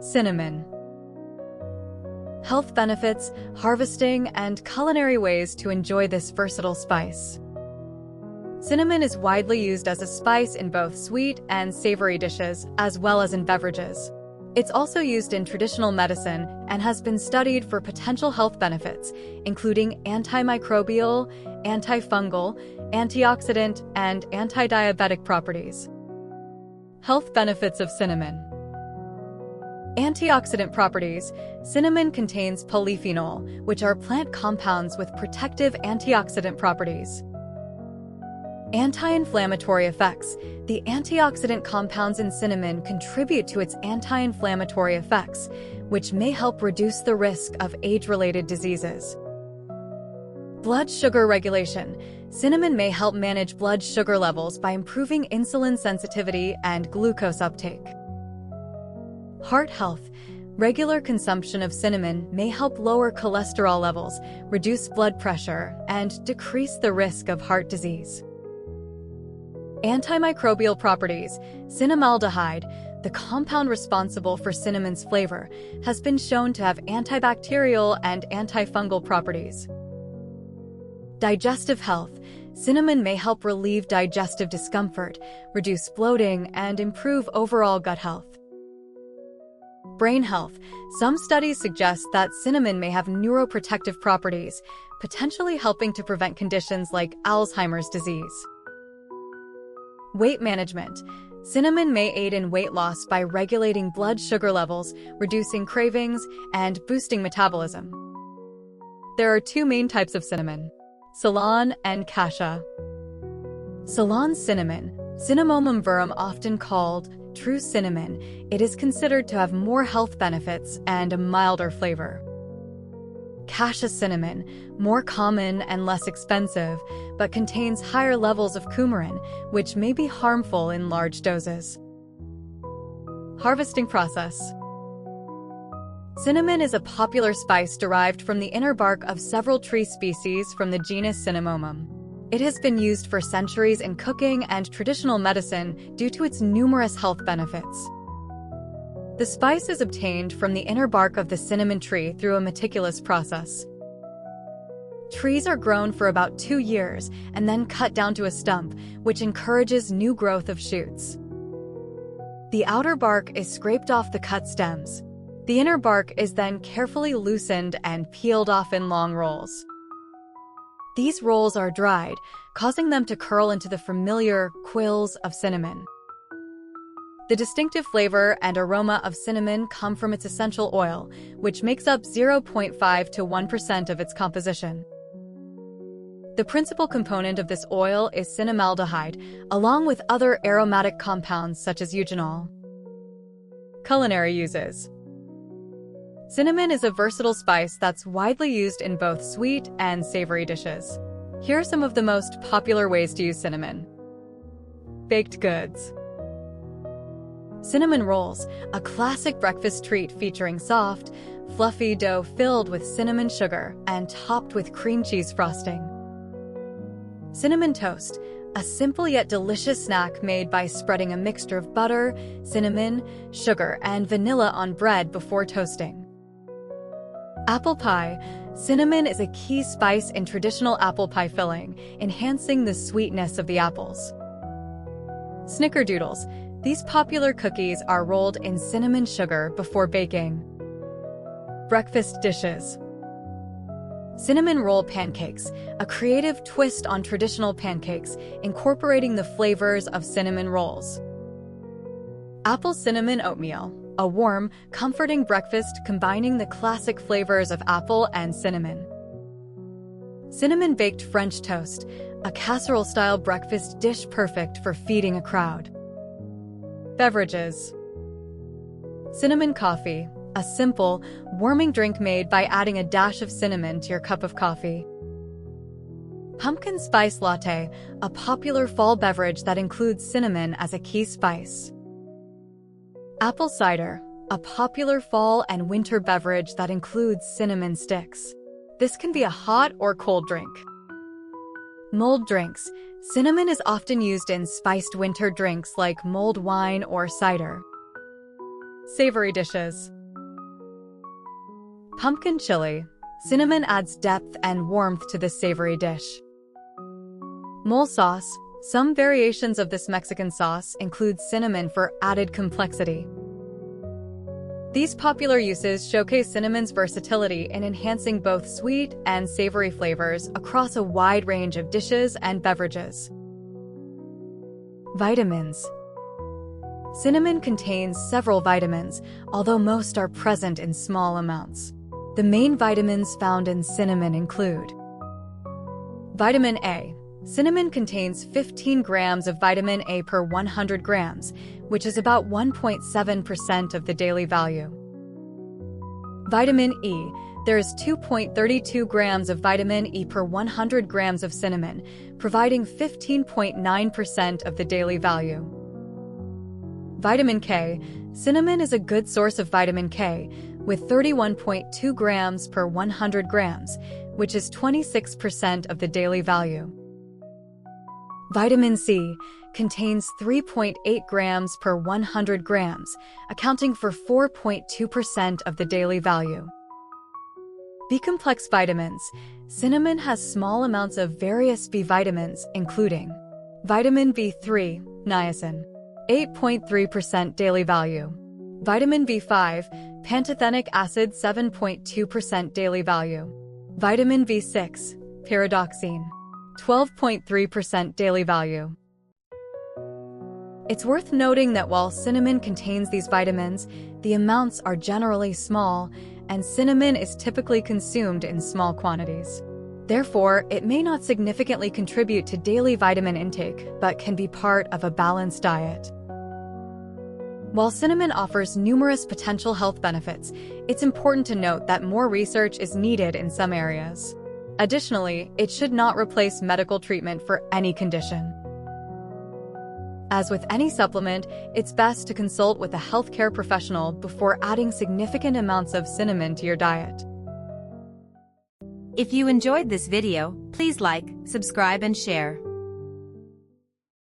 Cinnamon. Health benefits, harvesting, and culinary ways to enjoy this versatile spice. Cinnamon is widely used as a spice in both sweet and savory dishes, as well as in beverages. It's also used in traditional medicine and has been studied for potential health benefits, including antimicrobial, antifungal, antioxidant, and anti-diabetic properties. Health benefits of cinnamon. Antioxidant properties. Cinnamon contains polyphenol, which are plant compounds with protective antioxidant properties. Anti-inflammatory effects. The antioxidant compounds in cinnamon contribute to its anti-inflammatory effects, which may help reduce the risk of age-related diseases. Blood sugar regulation. Cinnamon may help manage blood sugar levels by improving insulin sensitivity and glucose uptake. Heart health. Regular consumption of cinnamon may help lower cholesterol levels, reduce blood pressure, and decrease the risk of heart disease. Antimicrobial properties. Cinnamaldehyde, the compound responsible for cinnamon's flavor, has been shown to have antibacterial and antifungal properties. Digestive health. Cinnamon may help relieve digestive discomfort, reduce bloating, and improve overall gut health. Brain health. Some studies suggest that cinnamon may have neuroprotective properties, potentially helping to prevent conditions like Alzheimer's disease. Weight management. Cinnamon may aid in weight loss by regulating blood sugar levels, reducing cravings, and boosting metabolism. There are two main types of cinnamon: Ceylon and Cassia. Ceylon cinnamon, Cinnamomum verum, often called true cinnamon, it is considered to have more health benefits and a milder flavor. Cassia cinnamon, more common and less expensive, but contains higher levels of coumarin, which may be harmful in large doses. Harvesting process. Cinnamon is a popular spice derived from the inner bark of several tree species from the genus Cinnamomum. It has been used for centuries in cooking and traditional medicine due to its numerous health benefits. The spice is obtained from the inner bark of the cinnamon tree through a meticulous process. Trees are grown for about 2 years and then cut down to a stump, which encourages new growth of shoots. The outer bark is scraped off the cut stems. The inner bark is then carefully loosened and peeled off in long rolls. These rolls are dried, causing them to curl into the familiar quills of cinnamon. The distinctive flavor and aroma of cinnamon come from its essential oil, which makes up 0.5 to 1% of its composition. The principal component of this oil is cinnamaldehyde, along with other aromatic compounds such as eugenol. Culinary uses. Cinnamon is a versatile spice that's widely used in both sweet and savory dishes. Here are some of the most popular ways to use cinnamon. Baked goods. Cinnamon rolls, a classic breakfast treat featuring soft, fluffy dough filled with cinnamon sugar and topped with cream cheese frosting. Cinnamon toast, a simple yet delicious snack made by spreading a mixture of butter, cinnamon, sugar, and vanilla on bread before toasting. Apple pie. Cinnamon is a key spice in traditional apple pie filling, enhancing the sweetness of the apples. Snickerdoodles. These popular cookies are rolled in cinnamon sugar before baking. Breakfast dishes. Cinnamon roll pancakes, a creative twist on traditional pancakes, incorporating the flavors of cinnamon rolls. Apple cinnamon oatmeal, a warm, comforting breakfast combining the classic flavors of apple and cinnamon. Cinnamon baked French toast, a casserole-style breakfast dish perfect for feeding a crowd. Beverages. Cinnamon coffee, a simple, warming drink made by adding a dash of cinnamon to your cup of coffee. Pumpkin spice latte, a popular fall beverage that includes cinnamon as a key spice. Apple cider, a popular fall and winter beverage that includes cinnamon sticks. This can be a hot or cold drink. Mulled drinks. Cinnamon is often used in spiced winter drinks like mulled wine or cider. Savory dishes. Pumpkin chili. Cinnamon adds depth and warmth to this savory dish. Mole sauce. Some variations of this Mexican sauce include cinnamon for added complexity. These popular uses showcase cinnamon's versatility in enhancing both sweet and savory flavors across a wide range of dishes and beverages. Vitamins. Cinnamon contains several vitamins, although most are present in small amounts. The main vitamins found in cinnamon include Vitamin A. Cinnamon contains 15 grams of vitamin A per 100 grams, which is about 1.7% of the daily value. Vitamin E. There is 2.32 grams of vitamin E per 100 grams of cinnamon, providing 15.9% of the daily value. Vitamin K. Cinnamon is a good source of vitamin K, with 31.2 grams per 100 grams, which is 26% of the daily value. Vitamin C contains 3.8 grams per 100 grams, accounting for 4.2% of the daily value. B-complex vitamins. Cinnamon has small amounts of various B vitamins, including vitamin B3, niacin, 8.3% daily value. Vitamin B5, pantothenic acid, 7.2% daily value. Vitamin B6, pyridoxine, 12.3% daily value. It's worth noting that while cinnamon contains these vitamins, the amounts are generally small, and cinnamon is typically consumed in small quantities. Therefore, it may not significantly contribute to daily vitamin intake, but can be part of a balanced diet. While cinnamon offers numerous potential health benefits, it's important to note that more research is needed in some areas. Additionally, it should not replace medical treatment for any condition. As with any supplement, it's best to consult with a healthcare professional before adding significant amounts of cinnamon to your diet. If you enjoyed this video, please like, subscribe, and share.